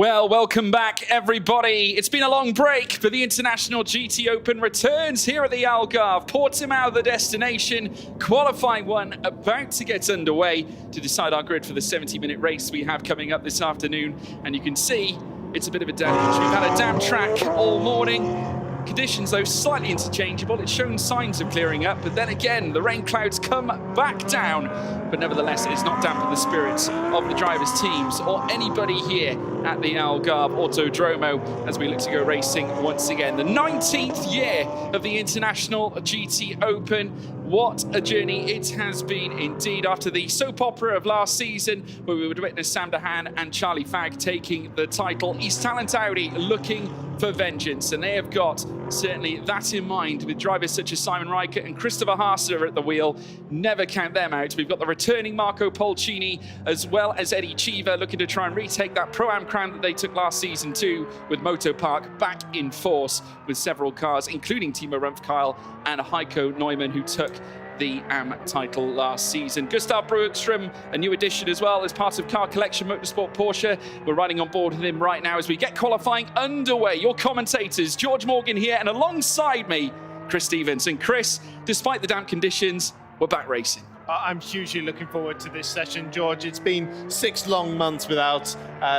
Well, welcome back, everybody. It's been a long break, but the International GT Open returns here at the Algarve. Portimao, the destination. Qualifying one about to get underway to decide our grid for the 70-minute race we have coming up this afternoon. And you can see it's a bit of a damage. We've had a damp track all morning. Conditions, though, slightly interchangeable. It's shown signs of clearing up, but then again, the rain clouds come back down. But nevertheless, it's not dampened the spirits of the drivers' teams or anybody here at the Algarve Autodromo as we look to go racing once again. The 19th year of the International GT Open. What a journey it has been indeed. After the soap opera of last season, where we would witness Sam Dehaan and Charlie Fagg taking the title, East Talent Audi looking for vengeance, and they have got certainly that in mind with drivers such as Simon Riker and Christopher Haase at the wheel. Never count them out. We've got the returning Marco Polcini as well as Eddie Cheever looking to try and retake that Pro-Am crown that they took last season too, with Moto Park back in force with several cars, including Timo Rumpf-Kyle and Heiko Neumann, who took the AM title last season. Gustav Brugström, a new addition as well as part of Car Collection Motorsport Porsche. We're riding on board with him right now as we get qualifying underway. Your commentators, George Morgan here, and alongside me, Chris Stevens. And Chris, despite the damp conditions, we're back racing. I'm hugely looking forward to this session, George. It's been 6 long months without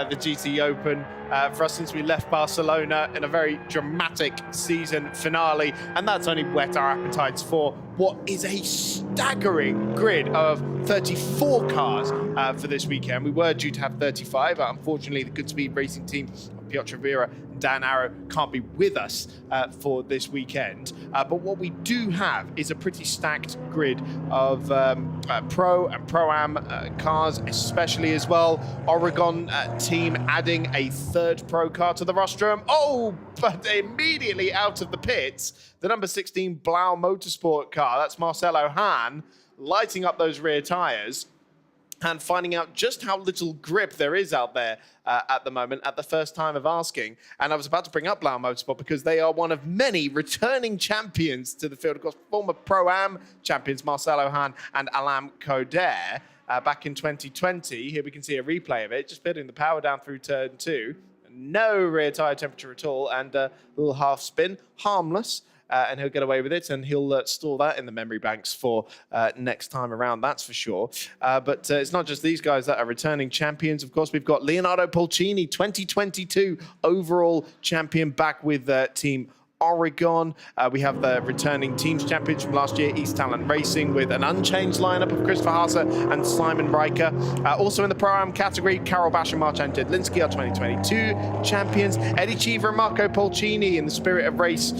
the GT Open for us since we left Barcelona in a very dramatic season finale, and that's only whet our appetites for what is a staggering grid of 34 cars for this weekend. We were due to have 35. Unfortunately, the Goodspeed Racing team, Piotr Vera and Dan Arrow, can't be with us for this weekend. But what we do have is a pretty stacked grid of Pro and Pro-Am cars, especially as well. Oregon team adding a third Pro car to the rostrum. Oh, but immediately out of the pits, the number 16 Blau Motorsport car. That's Marcelo Hahn lighting up those rear tyres and finding out just how little grip there is out there at the moment at the first time of asking. And I was about to bring up Blau Motorsport because they are one of many returning champions to the field. Of course, former Pro-Am champions Marcelo Hahn and Alain Coder back in 2020. Here we can see a replay of it, just putting the power down through turn 2. No rear tyre temperature at all, and a little half spin, harmless. And he'll get away with it, and he'll store that in the memory banks for next time around, that's for sure. But it's not just these guys that are returning champions. Of course, we've got Leonardo Polcini, 2022 overall champion, back with Team Oregon. We have the returning teams champions from last year, East Talent Racing, with an unchanged lineup of Christopher Haase and Simon Riker. Also in the Pro-Am category, Karol Bash and Marcin Jedlinski are 2022 champions. Eddie Cheever and Marco Polcini in the Spirit of Race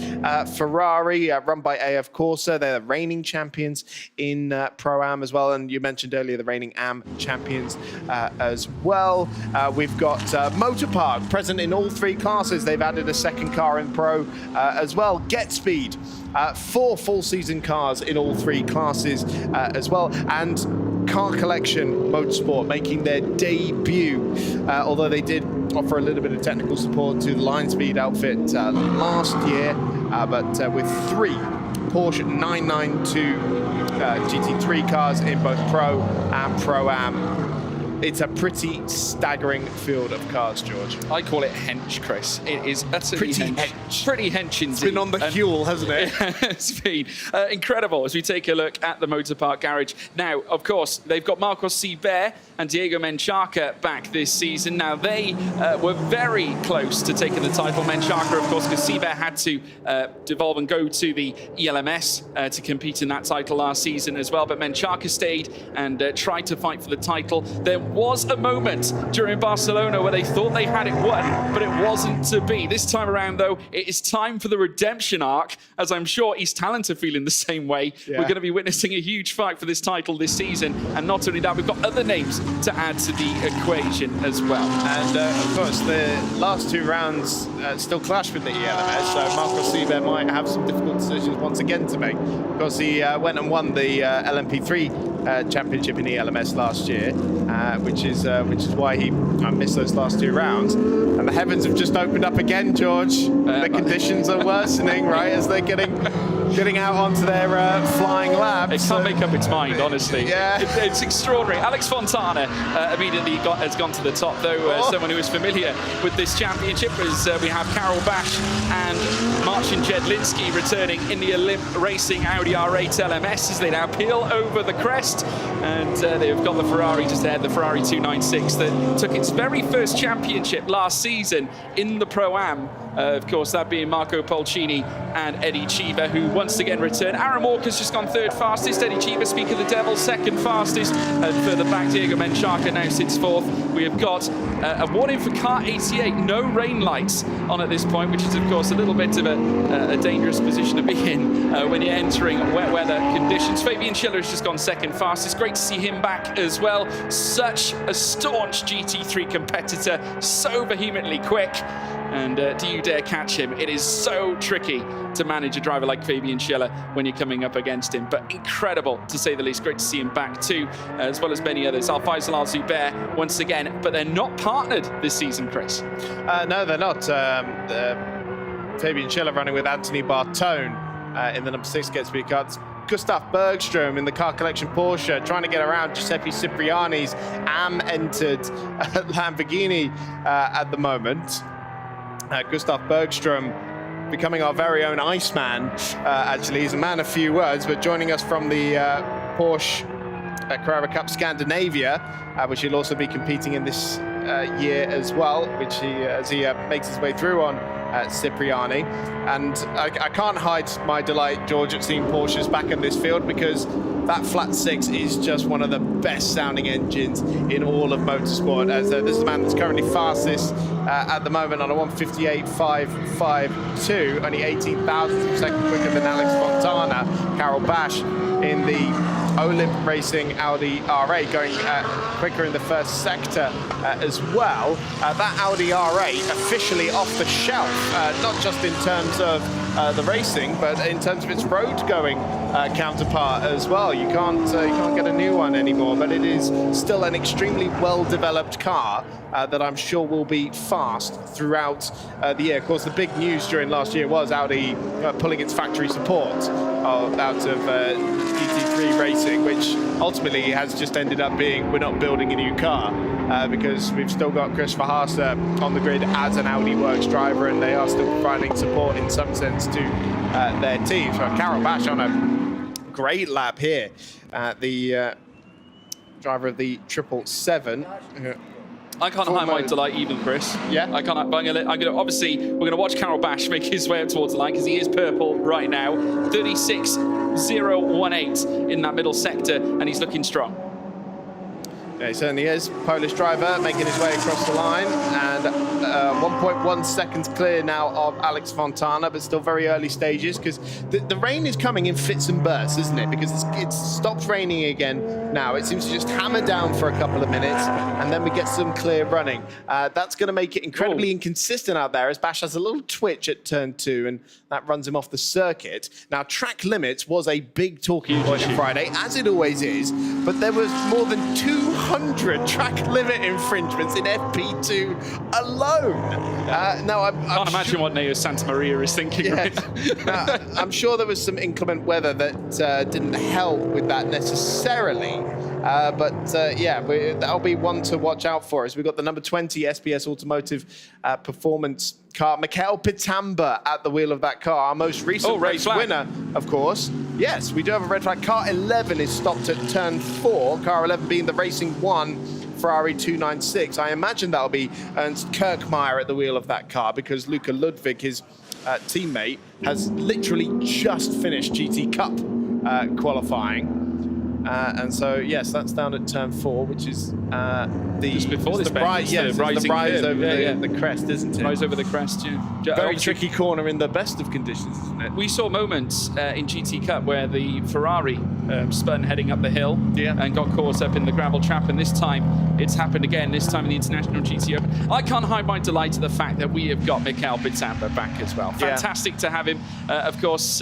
Ferrari, run by AF Corsa. They're the reigning champions in Pro-Am as well. And you mentioned earlier the reigning AM champions as well. We've got Motor Park present in all 3 classes. They've added a second car in Pro as well. Get Speed, 4 full season cars in all 3 classes as well, and Car Collection Motorsport making their debut, although they did offer a little bit of technical support to the Line Speed outfit last year, but with 3 Porsche 992 GT3 cars in both Pro and Pro-Am. It's a pretty staggering field of cars, George. I call it hench, Chris. It is utterly hench. Pretty hench indeed. It's been on the huel, hasn't it? It's been incredible as we take a look at the Motor Park garage. Now, of course, they've got Marcos Seber and Diego Menchaca back this season. Now, they were very close to taking the title. Menchaca, of course, because Seber had to devolve and go to the ELMS to compete in that title last season as well. But Menchaca stayed and tried to fight for the title. There was a moment during Barcelona where they thought they had it won, but it wasn't to be. This time around, though, it is time for the redemption arc, as I'm sure East Talent are feeling the same way. Yeah. We're going to be witnessing a huge fight for this title this season, and not only that, we've got other names to add to the equation as well. And of course, the last 2 rounds still clash with the ELMS, so Marcos Seber might have some difficult decisions once again to make, because he went and won the LMP3 championship in ELMS last year, which is why he missed those last 2 rounds. And the heavens have just opened up again, George. The conditions are worsening, right, as they're getting getting out onto their flying laps. It can't make up its mind, honestly. Yeah. It's extraordinary. Alex Fontana immediately has gone to the top, though. Someone who is familiar with this championship is we have Carol Bash and Marcin Jedlinski returning in the Olymp Racing Audi R8 LMS as they now peel over the crest. And they've got the Ferrari just ahead, the Ferrari 296 that took its very first championship last season in the Pro-Am. Of course, that being Marco Polcini and Eddie Cheever, who once again return. Aaron Walker's just gone third fastest. Eddie Cheever, speak of the devil, second fastest. And further back, Diego Menchaca now sits fourth. We have got a warning for car 88. No rain lights on at this point, which is, of course, a little bit of a dangerous position to be in when you're entering wet weather conditions. Fabian Schiller has just gone second fastest. Great to see him back as well. Such a staunch GT3 competitor, so vehemently quick. And do you dare catch him? It is so tricky to manage a driver like Fabian Schiller when you're coming up against him. But incredible, to say the least. Great to see him back too, as well as many others. Al-Faisal Al-Zubair once again, but they're not partnered this season, Chris. No, they're not. Fabian Schiller running with Anthony Bartone in the number 6 gets speed car. Gustav Bergström in the car collection Porsche trying to get around Giuseppe Cipriani's entered Lamborghini at the moment. Gustav Bergström becoming our very own Iceman. Actually, he's a man of few words, but joining us from the Porsche Carrera Cup Scandinavia, which he'll also be competing in this year as well, which as he makes his way through on Cipriani. And I can't hide my delight, George, at seeing Porsches back in this field, because that flat 6 is just one of the best sounding engines in all of motorsport. As this is the man that's currently fastest at the moment on a 158.552, only 18 thousandths of a second quicker than Alex Fontana. Carol Bash in the Olymp Racing Audi R8 going quicker in the first sector as well. That Audi R8 officially off the shelf, not just in terms of the racing, but in terms of its road going counterpart as well. You can't get a new one anymore, but it is still an extremely well-developed car that I'm sure will be fast throughout the year. Of course, the big news during last year was Audi pulling its factory support out of GT3 racing, which ultimately has just ended up being we're not building a new car because we've still got Chris Verhaarster on the grid as an Audi Works driver, and they are still providing support in some sense to their team. So Carol Bash on a great lap here, the driver of the 777. I can't hide my delight even, Chris. Yeah? I can't. I'm gonna obviously, we're going to watch Carol Bash make his way up towards the line because he is purple right now. 36.018 in that middle sector, and he's looking strong. Yeah, he certainly is. Polish driver making his way across the line, and 1.1 seconds clear now of Alex Fontana, but still very early stages because the rain is coming in fits and bursts, isn't it? Because it's stopped raining again now. It seems to just hammer down for a couple of minutes, and then we get some clear running. That's going to make it incredibly inconsistent out there, as Bash has a little twitch at turn 2, and that runs him off the circuit. Now, track limits was a big talking point on Friday, as it always is, but there was more than 200 track limit infringements in FP2 alone. Now, I can't imagine what Neo Santa Maria is thinking. Yes. Now, I'm sure there was some inclement weather that didn't help with that necessarily. That'll be one to watch out for. As we've got the number 20 SPS Automotive performance car, Mikael Pitamba at the wheel of that car, our most recent race winner, of course. Yes, we do have a red flag. Car 11 is stopped at turn 4. Car 11 being the Racing 1 Ferrari 296. I imagine that'll be Ernst Kirkmeyer at the wheel of that car, because Luca Ludwig, his teammate, has literally just finished GT Cup qualifying. And so, yes, that's down at turn 4, which is just before the rise over the crest, isn't it? Rise over the crest, yeah. Very tricky corner in the best of conditions, isn't it? We saw moments in GT Cup where the Ferrari spun heading up the hill and got caught up in the gravel trap, and this time it's happened again, this time in the International GT Open. I can't hide my delight at the fact that we have got Mikael Pitamba back as well. Fantastic to have him. Of course,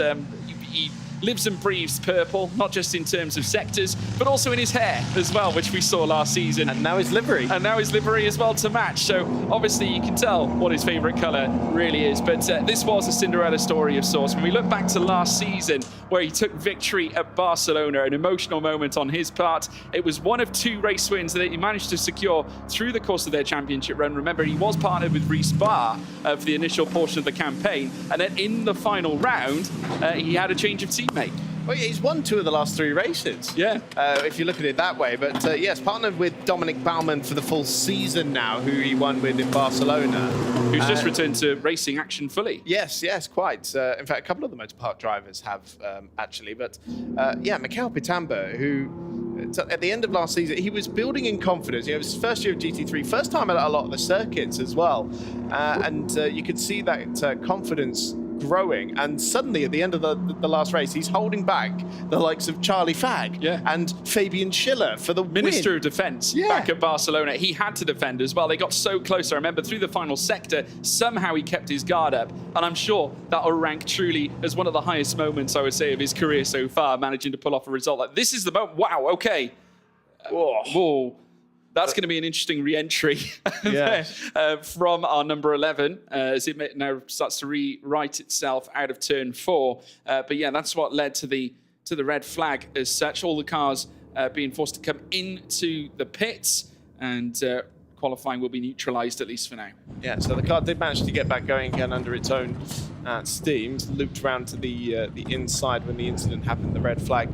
he lives and breathes purple, not just in terms of sectors, but also in his hair as well, which we saw last season. And now his livery. And now his livery as well to match. So obviously you can tell what his favourite colour really is. But this was a Cinderella story of sorts. When we look back to last season, where he took victory at Barcelona, an emotional moment on his part. It was one of 2 race wins that he managed to secure through the course of their championship run. Remember, he was partnered with Reese Barr for the initial portion of the campaign. And then in the final round, he had a change of teammate. Well, yeah, he's won 2 of the last 3 races. Yeah. If you look at it that way. But yes, partnered with Dominic Baumann for the full season now, who he won with in Barcelona. Who's just returned to racing action fully. Yes, quite. In fact, a couple of the motorpark drivers have actually. But yeah, Mikel Pitamba, who at the end of last season, he was building in confidence. You know, it was his first year of GT3, first time at a lot of the circuits as well. And you could see that confidence growing, and suddenly at the end of the last race, he's holding back the likes of Charlie Fagg and Fabian Schiller for the Minister win. of Defence back at Barcelona. He had to defend as well. They got so close. I remember through the final sector, somehow he kept his guard up, and I'm sure that will rank truly as one of the highest moments, I would say, of his career so far, managing to pull off a result like this. Is the moment. Wow, okay. Whoa. That's going to be an interesting re-entry from our number 11 as it now starts to rewrite itself out of turn 4. But yeah, that's what led to the red flag as such. All the cars being forced to come into the pits, and qualifying will be neutralised at least for now. Yeah, so the car did manage to get back going again under its own steam. Looped around to the inside when the incident happened. The red flag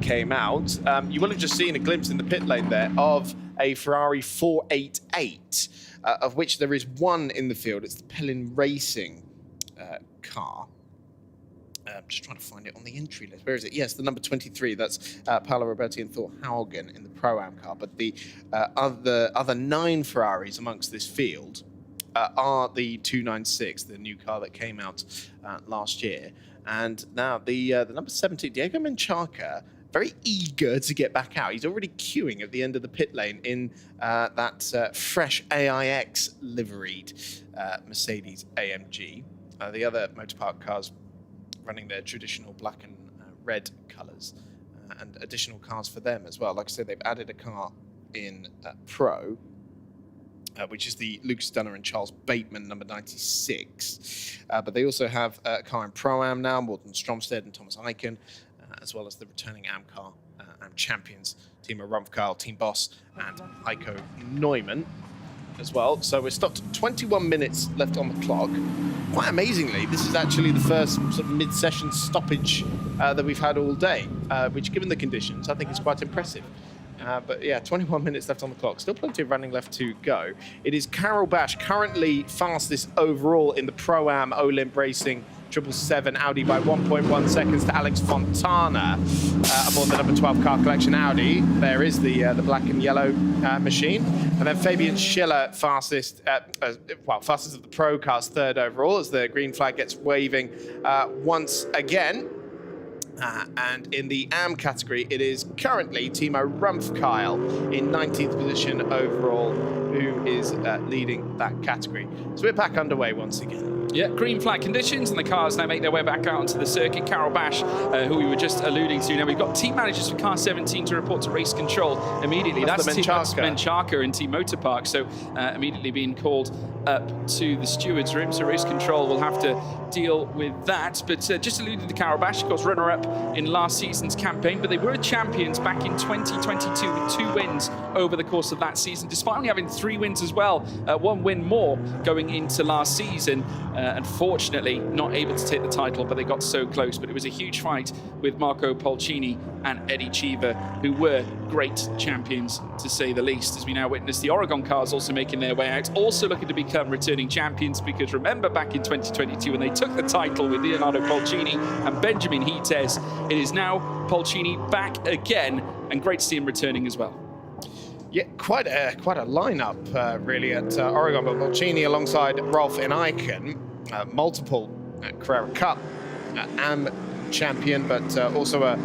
came out. You will have just seen a glimpse in the pit lane there of a Ferrari 488, of which there is one in the field. It's the Pellin Racing car. I'm just trying to find it on the entry list. Where is it? Yes, the number 23. That's Paolo Roberti and Thor Haugen in the Pro-Am car. But the other 9 Ferraris amongst this field are the 296, the new car that came out last year. And now the number 17, Diego Menchaca, very eager to get back out. He's already queuing at the end of the pit lane in that fresh AIX liveried Mercedes AMG. The other motorpark cars running their traditional black and red colours, and additional cars for them as well. Like I said, they've added a car in Pro, which is the Lucas Dunner and Charles Bateman number 96. But they also have a car in Pro-Am now, Morten Stromsted and Thomas Eichen, as well as the returning AM car, AM champions, Timo Rumpf, Team Boss, and Heiko Neumann as well. So we're stopped 21 minutes left on the clock. Quite amazingly, this is actually the first sort of mid-session stoppage that we've had all day, which, given the conditions, I think is quite impressive. But yeah, 21 minutes left on the clock. Still plenty of running left to go. It is Carol Bash, currently fastest overall in the Pro-Am Olymp Racing 777 Audi by 1.1 seconds to Alex Fontana aboard the number 12 car collection Audi. There is the black and yellow machine. And then Fabian Schiller, fastest of the Pro cars, 3rd overall, as the green flag gets waving once again. And in the AM category, it is currently Timo Rumpf in 19th position overall, who is leading that category. So we're back underway once again. Yeah, green flag conditions, and the cars now make their way back out onto the circuit. Carol Bash, who we were just alluding to. Now we've got team managers for car 17 to report to race control immediately. That's Menchaca and Team Motorpark. So immediately being called up to the steward's room. So race control will have to deal with that. But just alluded to Carol Bash, of course, runner-up in last season's campaign. But they were champions back in 2022 with 2 wins over the course of that season, despite only having 3 wins as well. 1 win more going into last season. Unfortunately, not able to take the title, but they got so close. But it was a huge fight with Marco Polcini and Eddie Cheever, who were great champions, to say the least, as we now witness the Oregon cars also making their way out, also looking to become returning champions, because remember back in 2022 when they took the title with Leonardo Polcini and Benjamin Hites, it is now Polcini back again, and great to see him returning as well. Yeah, quite a lineup really at Oregon, but Polcini alongside Rolf and Eichen, multiple Carrera Cup AM champion, but also a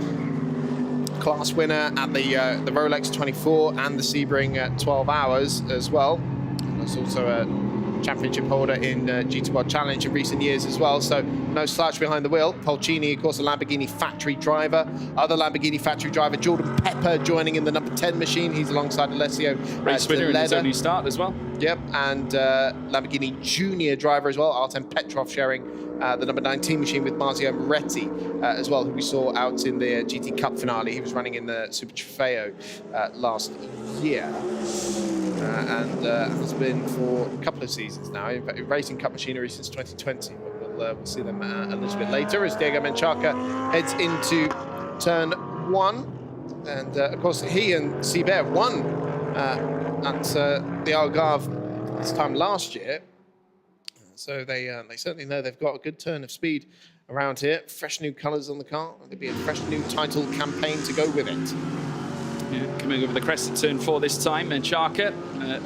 class winner at the Rolex 24 and the Sebring 12 hours as well. And there's also a championship holder in GT World Challenge in recent years as well, so no slouch behind the wheel. Polcini, of course, a Lamborghini factory driver. Other Lamborghini factory driver, Jordan Pepper, joining in the number 10 machine. He's alongside Alessio race winner in his only start as well. Yep, and Lamborghini junior driver as well, Artem Petrov, sharing the number 19 machine with Marzio Moretti as well, who we saw out in the GT Cup finale. He was running in the Super Trofeo last year. And has been for a couple of seasons now, in fact, racing cup machinery since 2020. We'll see them a little bit later as Diego Menchaca heads into turn 1. And of course, he and Seibert won at the Algarve this time last year. So they certainly know they've got a good turn of speed around here. Fresh new colours on the car. There'll be a fresh new title campaign to go with it. Yeah, coming over the crest at turn 4 this time, Menchaca,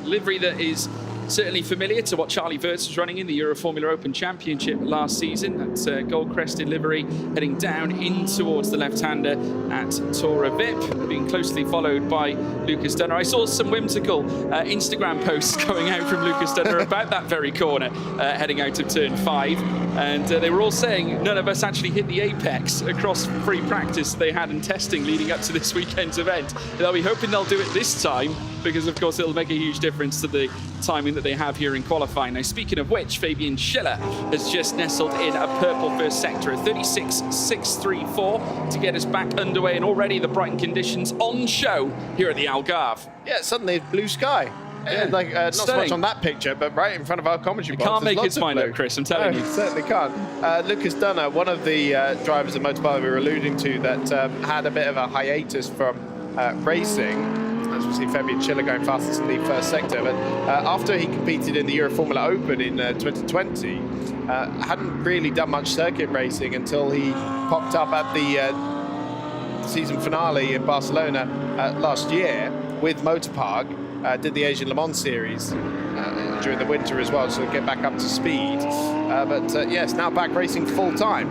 livery that is certainly familiar to what Charlie Wirtz was running in the Euro Formula Open Championship last season. That's gold-crested livery heading down in towards the left-hander at Tora Vip, being closely followed by Lucas Dunner. I saw some whimsical Instagram posts going out from Lucas Dunner about that very corner, heading out of turn 5. And they were all saying none of us actually hit the apex across free practice they had in testing leading up to this weekend's event. They'll be hoping they'll do it this time, because of course it'll make a huge difference to the timing that they have here in qualifying. Now, speaking of which, Fabian Schiller has just nestled in a purple first sector, a 36.634 to get us back underway, and already the Brighton conditions on show here at the Algarve. Yeah, suddenly blue sky. Yeah, like not so much on that picture, but right in front of our commentary box. Can't make its mind up, Chris, I'm telling you. Certainly can't. Lucas Dunner, one of the drivers of Motorbike we were alluding to that had a bit of a hiatus from racing. As we see Fabian Schiller going fastest in the first sector, but after he competed in the Euro Formula Open in 2020, hadn't really done much circuit racing until he popped up at the season finale in Barcelona last year with Motorpark. Did the Asian Le Mans series during the winter as well, so get back up to speed. But yes, now back racing full time.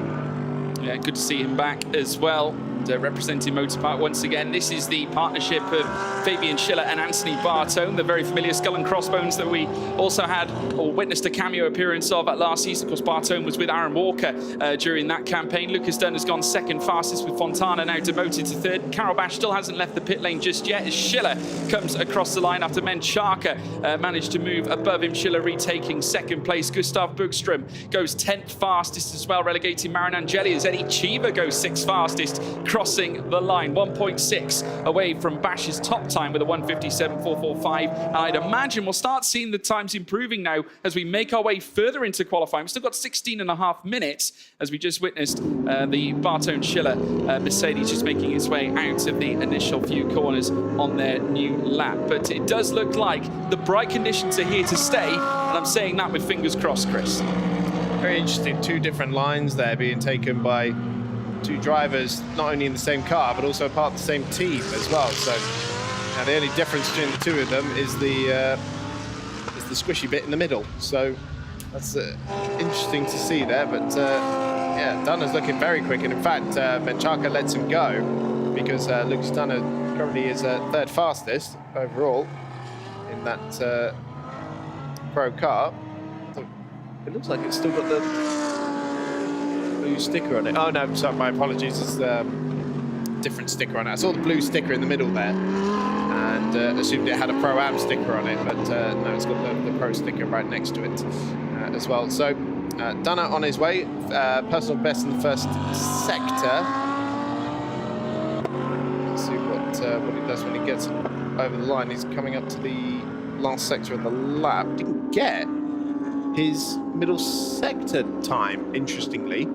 Yeah, good to see him back as well. Representing Motorpark once again. This is the partnership of Fabian Schiller and Anthony Bartone, the very familiar Skull and Crossbones that we also had or witnessed a cameo appearance of at last season. Of course, Bartone was with Aaron Walker during that campaign. Lucas Dunn has gone second fastest, with Fontana now demoted to third. Carol Bash still hasn't left the pit lane just yet as Schiller comes across the line after Menchaca managed to move above him. Schiller retaking second place. Gustav Bugström goes 10th fastest as well, relegating Marin Angeli as Eddie Cheever goes 6th fastest, crossing the line, 1.6 away from Bash's top time with a 1:57.445. And I'd imagine we'll start seeing the times improving now as we make our way further into qualifying. We've still got 16.5 minutes as we just witnessed the Bartone Schiller Mercedes just making its way out of the initial few corners on their new lap. But it does look like the bright conditions are here to stay, and I'm saying that with fingers crossed, Chris. Very interesting, 2 different lines there being taken by 2 drivers, not only in the same car, but also part of the same team as well. So now the only difference between the 2 of them is the squishy bit in the middle. So that's interesting to see there. But yeah, Dunner's looking very quick. And in fact, Menchaca lets him go because Lucas Dunner currently is 3rd fastest overall in that pro car. It looks like it's still got the blue sticker on it. Oh no, sorry, my apologies. It's a different sticker on it. I saw the blue sticker in the middle there and assumed it had a Pro-Am sticker on it, but no, it's got the Pro sticker right next to it as well. So Dunner on his way, personal best in the first sector. Let's see what he does when he gets over the line. He's coming up to the last sector of the lap. Didn't get his middle sector time, interestingly.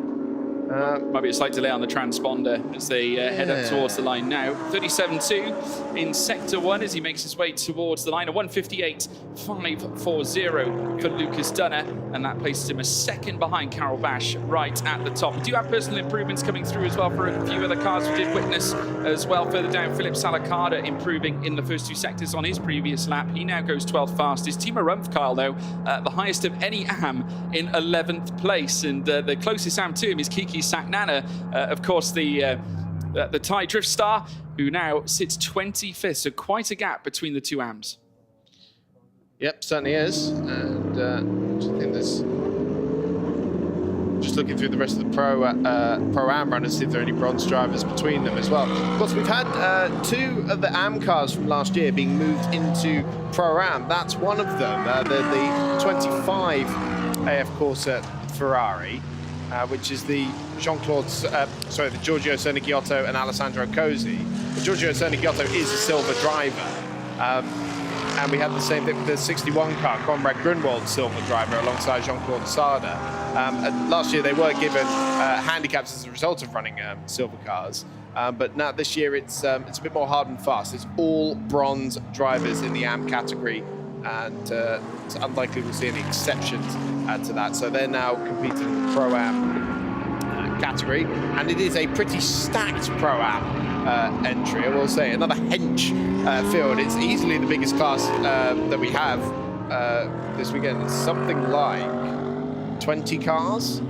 Might be a slight delay on the transponder as they head up towards the line now. 37.2 in Sector 1 as he makes his way towards the line. A 1:58.540 for Lucas Dunner, and that places him a second behind Carol Bash right at the top. We do have personal improvements coming through as well for a few other cars. We did witness as well further down Philip Salakada improving in the first 2 sectors on his previous lap. He now goes 12th fastest. Timo Rumpfkeil, though, the highest of any AM in 11th place. And the closest AM to him is Kiki Saknana, of course, the Thai drift star, who now sits 25th, so quite a gap between the 2 AMs. Yep, certainly is. And drivers. Just looking through the rest of the Pro-Am runners, see if there are any bronze drivers between them as well. Of course, we've had 2 of the Am cars from last year being moved into Pro-Am. That's one of them, the 25 AF Corsa Ferrari, which is the the Giorgio Sernigiotto and Alessandro Cosi. The Giorgio Sernigiotto is a silver driver. And we had the same thing with the 61 car, Conrad Grunwald, silver driver, alongside Jean-Claude Sada. And last year they were given handicaps as a result of running silver cars. But now this year it's a bit more hard and fast. It's all bronze drivers in the AM category, and it's unlikely we'll see any exceptions to that. So they're now competing in the Pro-Am category, and it is a pretty stacked Pro-Am entry, I will say. Another hench field. It's easily the biggest class that we have this weekend. It's something like 20 cars.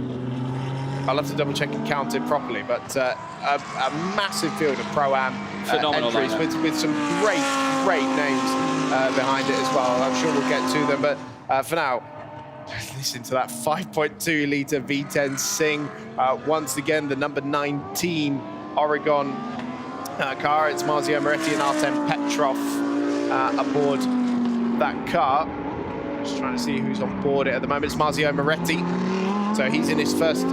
I'll have to double check and count it properly, but a massive field of Pro-Am entries with some great names behind it as well. I'm sure we'll get to them, but for now, listen to that 5.2 litre V10 Sing. Once again, the number 19 Oregon car. It's Marzio Moretti and Artem Petrov aboard that car. Just trying to see who's on board it at the moment. It's Marzio Moretti. So he's in his first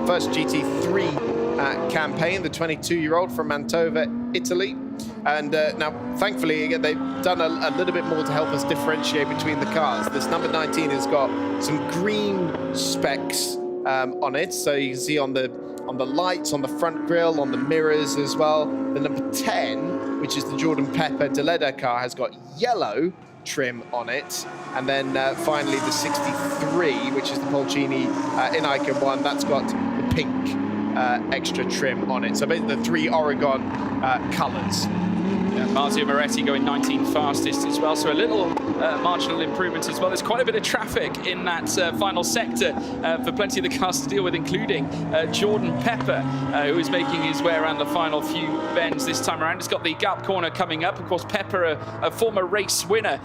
first GT3 campaign, the 22-year-old from Mantova, Italy. And now, thankfully, again, they've done a little bit more to help us differentiate between the cars. This number 19 has got some green specks on it. So you can see on the lights, on the front grille, on the mirrors as well. The number 10, which is the Jordan Pepper Deleda car, has got yellow trim on it. And then finally the 63, which is the Polcini in Icon 1, that's got the pink extra trim on it. So basically the 3 Oregon colours. Yeah, Marzio Moretti going 19th fastest as well, so a little marginal improvement as well. There's quite a bit of traffic in that final sector for plenty of the cars to deal with, including Jordan Pepper, who is making his way around the final few bends this time around. He's got the Galp corner coming up. Of course, Pepper, a former race winner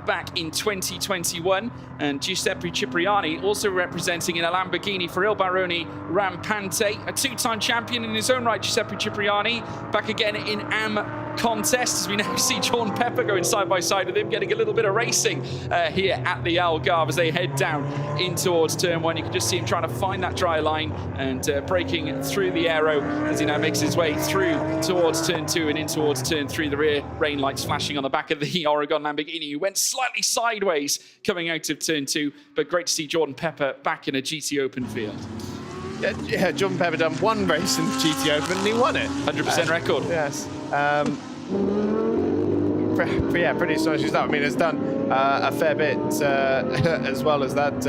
back in 2021, and Giuseppe Cipriani also representing in a Lamborghini for Il Barone Rampante, a 2-time champion in his own right. Giuseppe Cipriani back again in AM contest, as we now see Jordan Pepper going side by side with him, getting a little bit of racing here at the Algarve as they head down in towards turn 1. You can just see him trying to find that dry line and breaking through the aero as he now makes his way through towards turn 2 and in towards turn 3. The rear rain lights flashing on the back of the Oregon Lamborghini, who went slightly sideways coming out of turn 2, but great to see Jordan Pepper back in a GT Open field. Yeah, Jordan Pepper done one race in the GT Open and he won it. 100% record. Yes. Yeah, pretty astonishing stuff. I mean, it's done a fair bit as well as that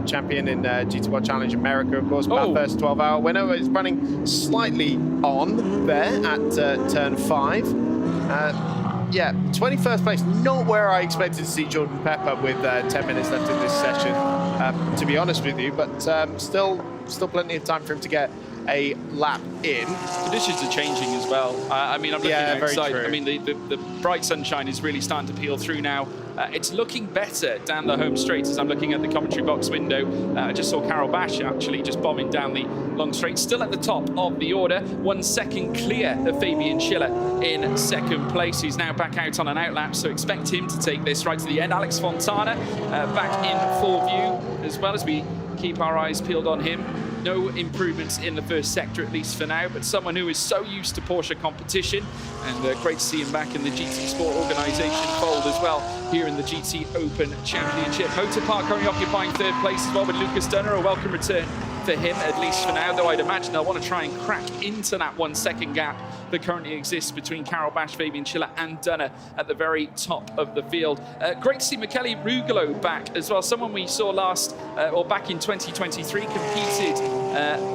champion in GT World Challenge America, of course, first 12-hour winner. It's running slightly on there at turn 5. Yeah, 21st place, not where I expected to see Jordan Pepper with 10 minutes left in this session, to be honest with you, but still plenty of time for him to get a lap in. Conditions are changing as well. I mean, I'm looking outside. I mean, the bright sunshine is really starting to peel through now. It's looking better down the home straight as I'm looking at the commentary box window. I just saw Carol Bash actually just bombing down the long straight, still at the top of the order. 1 second clear of Fabian Schiller in second place. He's now back out on an outlap, so expect him to take this right to the end. Alex Fontana back in full view as well as we keep our eyes peeled on him. No improvements in the first sector, at least for now, but someone who is so used to Porsche competition, and great to see him back in the GT Sport organisation fold as well here in the GT Open Championship. Motor Park currently occupying 3rd place as well with Lucas Dunner, a welcome return for him, at least for now, though I'd imagine they'll want to try and crack into that 1 second gap that currently exists between Carol Bash, Fabian Schiller and Dunner at the very top of the field. Great to see Michele Rugolo back as well, someone we saw back in 2023, competed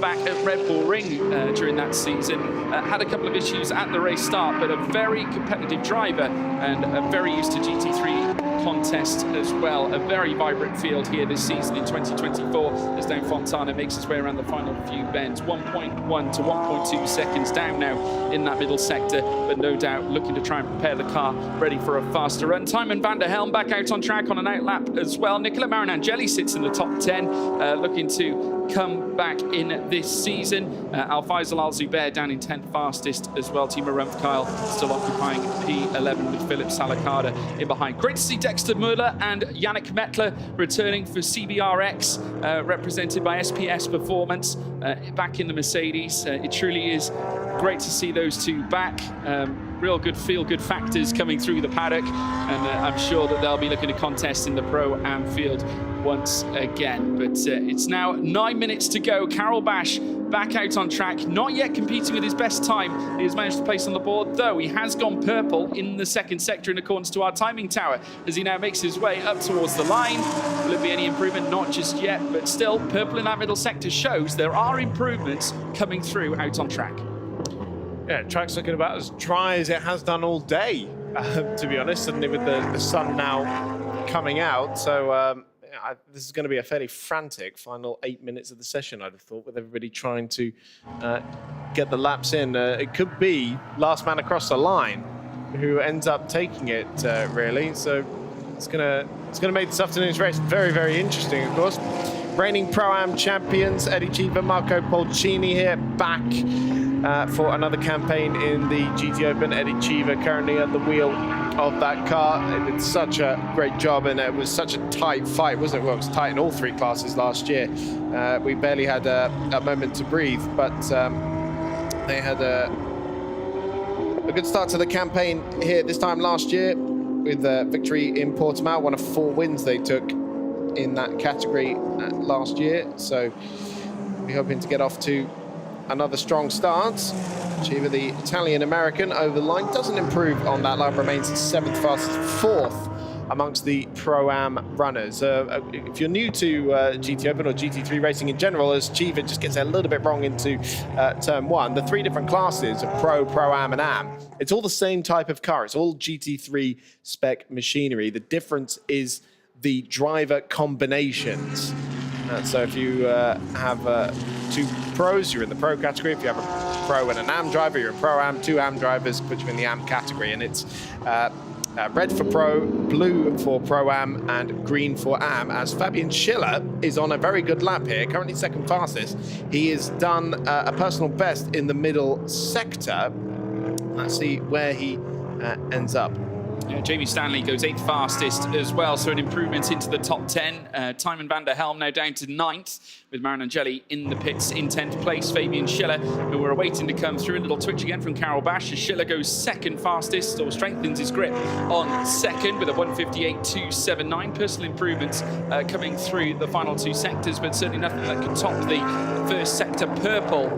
back at Red Bull Ring during that season. Had a couple of issues at the race start, but a very competitive driver and very used to GT3 contest as well. A very vibrant field here this season in 2024 as Down Fontana makes its way around the final few bends. 1.1 to 1.2 seconds down now in that middle sector, but no doubt looking to try and prepare the car ready for a faster run. Timon van der Helm back out on track on an outlap as well. Nicola Marinangeli sits in the top 10, looking to come back in this season. Al-Faisal Al-Zubair down in 10th fastest as well. Timo Rumpf-Kyle still occupying P11 with Philip Salakada in behind. Great to see Dexter Muller and Yannick Mettler returning for CBRX, represented by SPS Performance, back in the Mercedes. It truly is great to see those two back. Real good feel-good factors coming through the paddock, and I'm sure that they'll be looking to contest in the Pro-Am field once again. But it's now 9 minutes to go. Carol Bash back out on track, not yet competing with his best time he has managed to place on the board, though he has gone purple in the second sector in accordance to our timing tower as he now makes his way up towards the line. Will it be any improvement? Not just yet, but still purple in that middle sector shows there are improvements coming through out on track. Yeah, track's looking about as dry as it has done all day, to be honest, suddenly with the sun now coming out. So this is going to be a fairly frantic final 8 minutes of the session, I'd have thought, with everybody trying to get the laps in. It could be last man across the line who ends up taking it, really. So it's going to make this afternoon's race very, very interesting, of course. Reigning Pro-Am champions, Eddie Cheever, Marco Polcini here, back for another campaign in the GT Open. Eddie Cheever currently at the wheel of that car. It did such a great job, and it was such a tight fight, wasn't it? Well, it was tight in all three classes last year. We barely had a moment to breathe, but they had a good start to the campaign here this time last year with a victory in Portimao, one of 4 wins they took in that category last year. So we're hoping to get off to another strong start. Cheever, the Italian-American, over the line, doesn't improve on that lap, remains 7th fastest, 4th amongst the Pro-Am runners. If you're new to GT Open or GT3 racing in general, as Cheever just gets a little bit wrong into turn 1, the 3 different classes of Pro, Pro-Am and Am, it's all the same type of car. It's all GT3 spec machinery. The difference is the driver combinations. So if you have 2 pros, you're in the pro category. If you have a pro and an Am driver, you're a Pro-Am. 2 Am drivers put you in the Am category. And it's red for pro, blue for Pro-Am, and green for Am, as Fabian Schiller is on a very good lap here, currently 2nd fastest. He has done a personal best in the middle sector. Let's see where he ends up. Yeah, Jamie Stanley goes 8th fastest as well, so an improvement into the top 10. Timon van der Helm now down to 9th, with Marinangeli in the pits in 10th place. Fabian Schiller, who we're waiting to come through. A little twitch again from Carol Bash as Schiller goes 2nd fastest, or strengthens his grip on 2nd with a 158.279. Personal improvements coming through the final 2 sectors, but certainly nothing that could top the first sector purple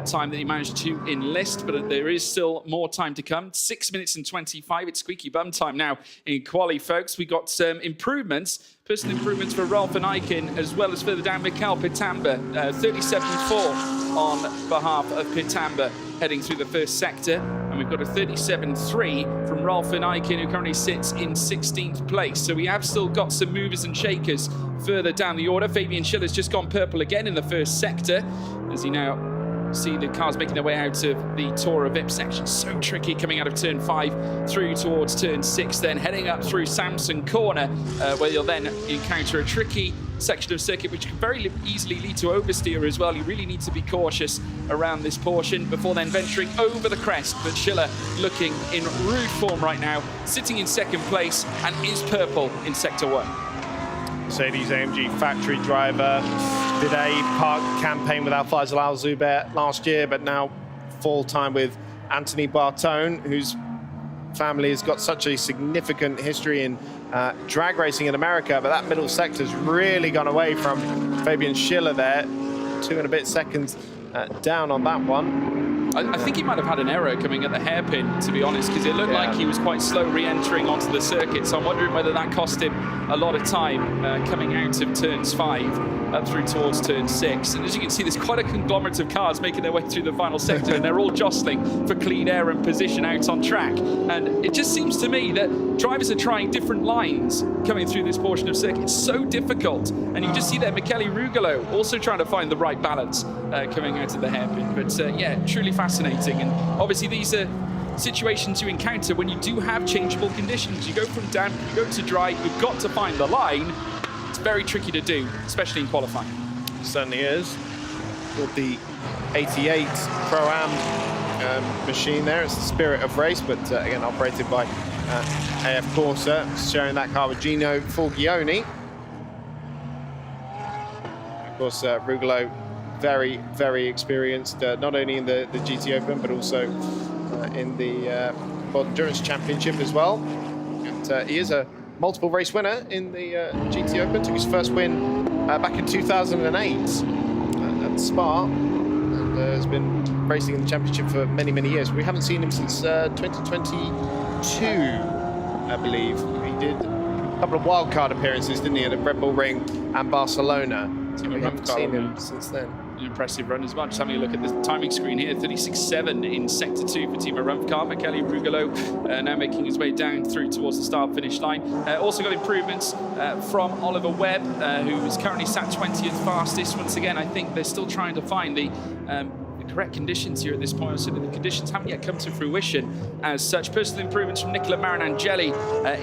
time that he managed to enlist, but there is still more time to come. 6 minutes and 25. It's squeaky bum time now in Qualy, folks. We got some improvements, personal improvements for Rolf and Eichen, as well as further down Mikkel Pitamba, 37.4 on behalf of Pitamba heading through the first sector. And we've got a 37.3 from Rolf and Eichen, who currently sits in 16th place. So we have still got some movers and shakers further down the order. Fabian Schiller's just gone purple again in the first sector, as he now see the cars making their way out of the Tora VIP section. So tricky coming out of turn 5 through towards turn 6, then heading up through Samson Corner, where you'll then encounter a tricky section of circuit which can very easily lead to oversteer as well. You really need to be cautious around this portion before then venturing over the crest. But Schiller looking in rude form right now, sitting in 2nd place and is purple in sector 1. Mercedes-AMG factory driver, did a park campaign with Al-Faisal Al-Zubair last year, but now full time with Anthony Bartone, whose family has got such a significant history in drag racing in America. But that middle sector's really gone away from Fabian Schiller there. 2 and a bit seconds down on that one. I think he might have had an error coming at the hairpin, to be honest, because it looked like he was quite slow re-entering onto the circuit. So I'm wondering whether that cost him a lot of time coming out of turns 5 up through towards turn 6. And as you can see, there's quite a conglomerate of cars making their way through the final sector, and they're all jostling for clean air and position out on track. And it just seems to me that drivers are trying different lines coming through this portion of circuit. It's so difficult. And you just see there Qualy Rugolo also trying to find the right balance coming out of the hairpin. But yeah, truly fascinating. And obviously these are situations you encounter when you do have changeable conditions. You go from damp, you go to dry, you've got to find the line. It's very tricky to do, especially in qualifying. It certainly is. With the 88 Pro-Am machine there, it's the spirit of race, but again, operated by AF Corsa, sharing that car with Gino Fulgioni. Of course, Rugolo, very, very experienced, not only in the GT Open, but also in the World Endurance Championship as well. And he is a multiple race winner in the GT Open. Took his first win back in 2008 at Spa, and has been racing in the championship for many, many years. We haven't seen him since 2022, I believe. He did a couple of wildcard appearances, didn't he, at Red Bull Ring and Barcelona. So we haven't seen him since then. An impressive run as well. Just having a look at the timing screen here, 36.7 in Sector 2 for Timo Rumpf. Qualy Rugolo now making his way down through towards the start-finish line. Also got improvements from Oliver Webb, who is currently sat 20th fastest. Once again, I think they're still trying to find the correct conditions here at this point, so that the conditions haven't yet come to fruition as such. Personal improvements from Nicola Marinangeli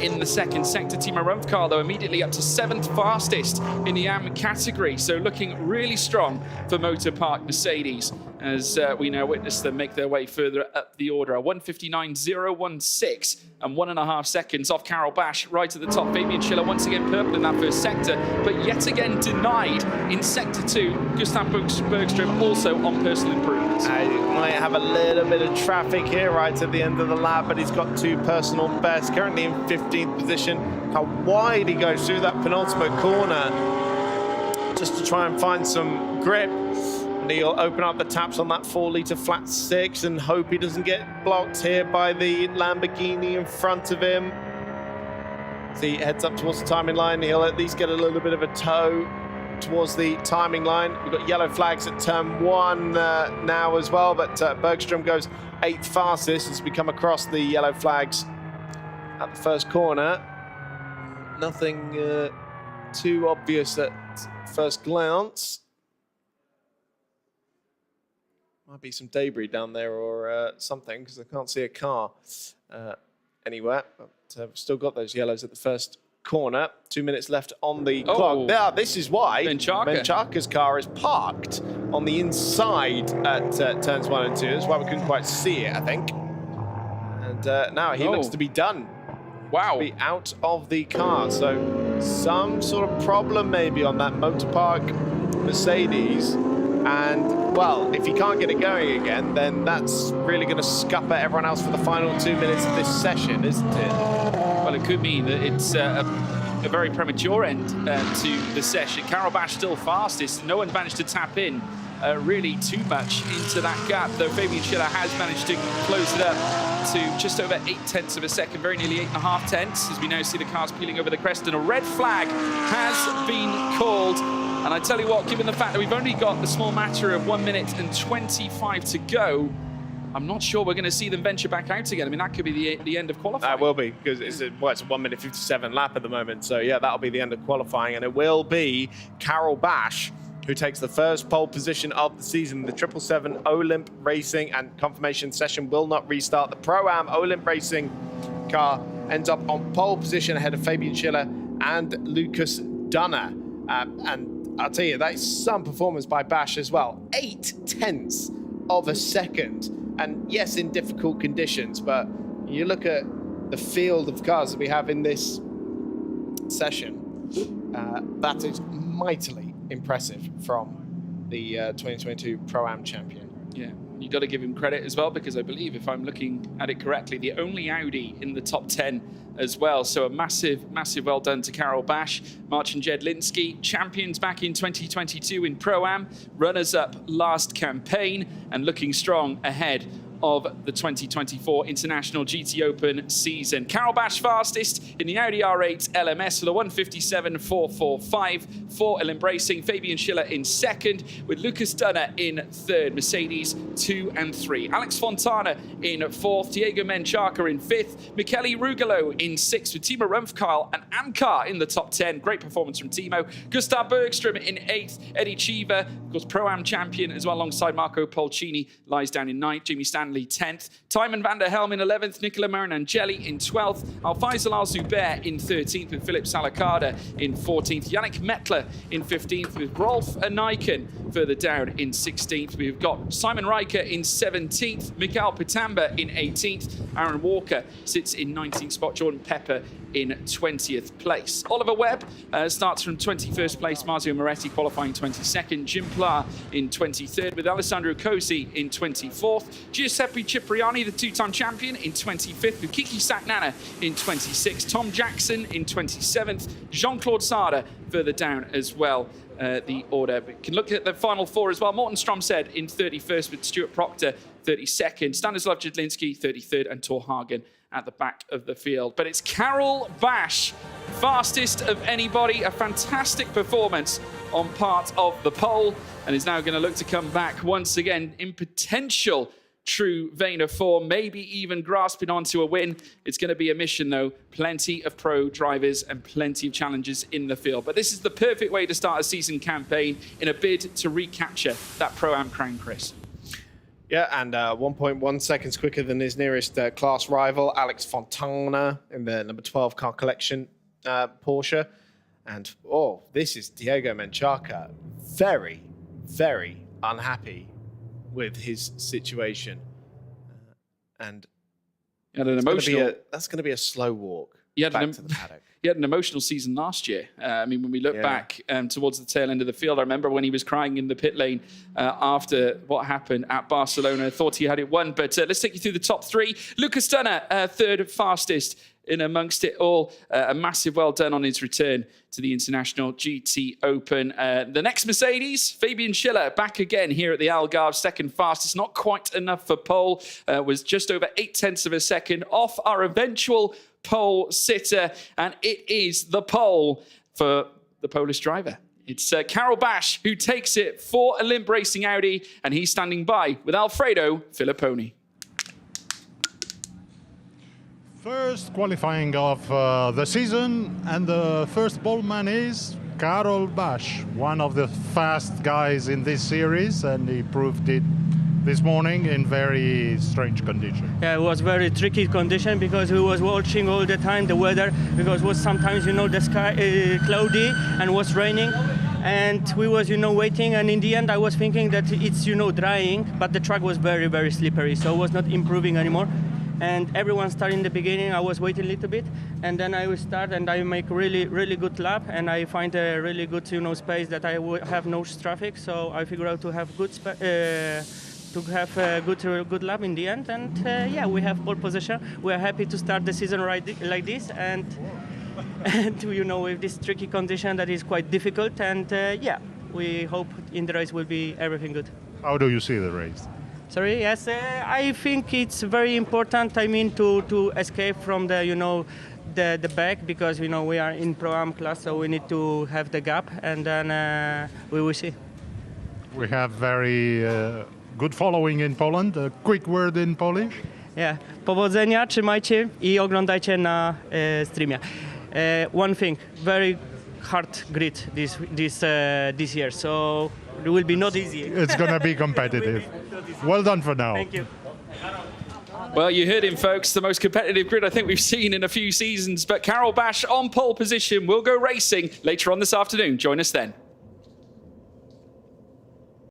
in the second sector. Timo Rumpf, though, immediately up to 7th fastest in the AM category, so looking really strong for Motor Park Mercedes, as we now witness them make their way further up the order. A 1:59.016 and 1.5 seconds off Carol Bash right at the top. Fabian Schiller once again purple in that first sector, but yet again denied in Sector 2. Gustav Bergström also on personal improvements. He might have a little bit of traffic here right at the end of the lap, but he's got 2 personal bests, currently in 15th position. How wide he goes through that penultimate corner just to try and find some grip. And he'll open up the taps on that 4-litre flat 6 and hope he doesn't get blocked here by the Lamborghini in front of him. As he heads up towards the timing line, he'll at least get a little bit of a tow towards the timing line. We've got yellow flags at turn 1 now as well, but Bergström goes 8th fastest as we come across the yellow flags at the first corner. Nothing too obvious at first glance. Might be some debris down there or something, because I can't see a car anywhere. But we've still got those yellows at the first corner. 2 minutes left on the clock. Now, this is why Benchaka's car is parked on the inside at turns 1 and 2. That's why we couldn't quite see it, I think. And now he looks to be done. Wow. To be out of the car. So some sort of problem maybe on that Motor Park Mercedes. And, well, if he can't get it going again, then that's really going to scupper everyone else for the final 2 minutes of this session, isn't it? Well, it could mean that it's a very premature end to the session. Carol Bash still fastest. No one's managed to tap in really too much into that gap, though Fabian Schiller has managed to close it up to just over 0.8 of a second, very nearly 8.5 tenths, as we now see the cars peeling over the crest, and a red flag has been called. And I tell you what, given the fact that we've only got the small matter of 1 minute and 25 to go, I'm not sure we're going to see them venture back out again. I mean, that could be the end of qualifying. That will be, because it's a 1 minute 57 lap at the moment. So yeah, that'll be the end of qualifying, and it will be Carol Bash who takes the first pole position of the season. The 777 Olymp Racing and confirmation session will not restart. The Pro-Am Olymp Racing car ends up on pole position ahead of Fabian Schiller and Lucas Dunner. And I'll tell you, that is some performance by Bash as well. 0.8 of a second. And yes, in difficult conditions, but you look at the field of cars that we have in this session, that is mightily impressive from the 2022 Pro-Am champion. Yeah, you got to give him credit as well, because I believe, if I'm looking at it correctly, the only Audi in the top 10 as well. So a massive, massive well done to Carol Bash. Marcin Jedlinski, champions back in 2022 in Pro-Am, runners-up last campaign, and looking strong ahead of the 2024 International GT Open season. Carol Bash fastest in the Audi R8 LMS with a 1:57.445. For Embracing, Fabian Schiller in second, with Lucas Dunner in third. Mercedes 2 and 3. Alex Fontana in fourth. Diego Menchaca in fifth. Michele Rugolo in sixth, with Timo Rumpfkeil and Amcar in the top 10. Great performance from Timo. Gustav Bergström in eighth. Eddie Cheever, of course, Pro-Am champion as well, alongside Marco Polcini, lies down in ninth. Jamie Stanley 10th. Tymon van der Helm in 11th. Nicola Marinangeli in 12th. Al-Faisal Al-Zubair in 13th, with Philip Salakada in 14th. Yannick Mettler in 15th, with Rolf Anaiken further down in 16th. We've got Simon Riker in 17th. Mikael Pitamba in 18th. Aaron Walker sits in 19th spot. Jordan Pepper in 20th place. Oliver Webb starts from 21st place. Marzio Moretti qualifying 22nd. Jim Pla in 23rd, with Alessandro Cosi in 24th. Giuseppe Cipriani, the two-time champion, in 25th, with Kiki Saknana in 26th. Tom Jackson in 27th. Jean-Claude Sada further down as well. The order. But you can look at the final four as well. Morten Stromsed in 31st, with Stuart Proctor 32nd. Stanislav Jedlinski 33rd, and Tor Hagen at the back of the field. But it's Carol Bash, fastest of anybody. A fantastic performance on part of the pole, and is now going to look to come back once again in potential true vein of form, maybe even grasping onto a win. It's going to be a mission, though. Plenty of pro drivers and plenty of challenges in the field. But this is the perfect way to start a season campaign in a bid to recapture that Pro-Am crown, Chris. Yeah, and 1.1 seconds quicker than his nearest class rival, Alex Fontana, in the number 12 car collection Porsche. And, this is Diego Menchaca. Very, very unhappy with his situation. And an emotional... that's going to be a slow walk back to the paddock. He had an emotional season last year. I mean, when we look back towards the tail end of the field, I remember when he was crying in the pit lane after what happened at Barcelona. Thought he had it won, but let's take you through the top three. Lucas Dunner, third fastest in amongst it all. A massive well done on his return to the International GT Open. The next Mercedes, Fabian Schiller, back again here at the Algarve, second fastest. Not quite enough for pole. Was just over 0.8 of a second off our eventual pole sitter, and it is the pole for the Polish driver. It's Carol Bash who takes it for Olymp Racing Audi, and he's standing by with Alfredo Filipponi. First qualifying of the season, and the first poleman is Carol Bash, one of the fast guys in this series, and he proved it this morning in very strange condition. Yeah, it was very tricky condition because we was watching all the time the weather, because was sometimes, the sky cloudy and was raining, and we was, waiting, and in the end I was thinking that it's, drying, but the track was very, very slippery, so it was not improving anymore. And everyone started in the beginning. I was waiting a little bit, and then I will start, and I make really, really good lap, and I find a really good, space that I would have no traffic. So I figure out to have good, good lap in the end, and we have pole position. We are happy to start the season like this, and with this tricky condition that is quite difficult, and we hope in the race will be everything good. How do you see the race? Sorry, yes, I think it's very important, to escape from the, the back, because, we are in Pro-Am class, so we need to have the gap, and then we will see. We have very good following in Poland. A quick word in Polish? Yeah, powodzenia, trzymajcie I oglądajcie na streamie. One thing, very hard grid this year, so it will be not easy. It's going to be competitive. Well done for now. Thank you. Well, you heard him, folks. The most competitive grid I think we've seen in a few seasons. But Carol Bash on pole position will go racing later on this afternoon. Join us then.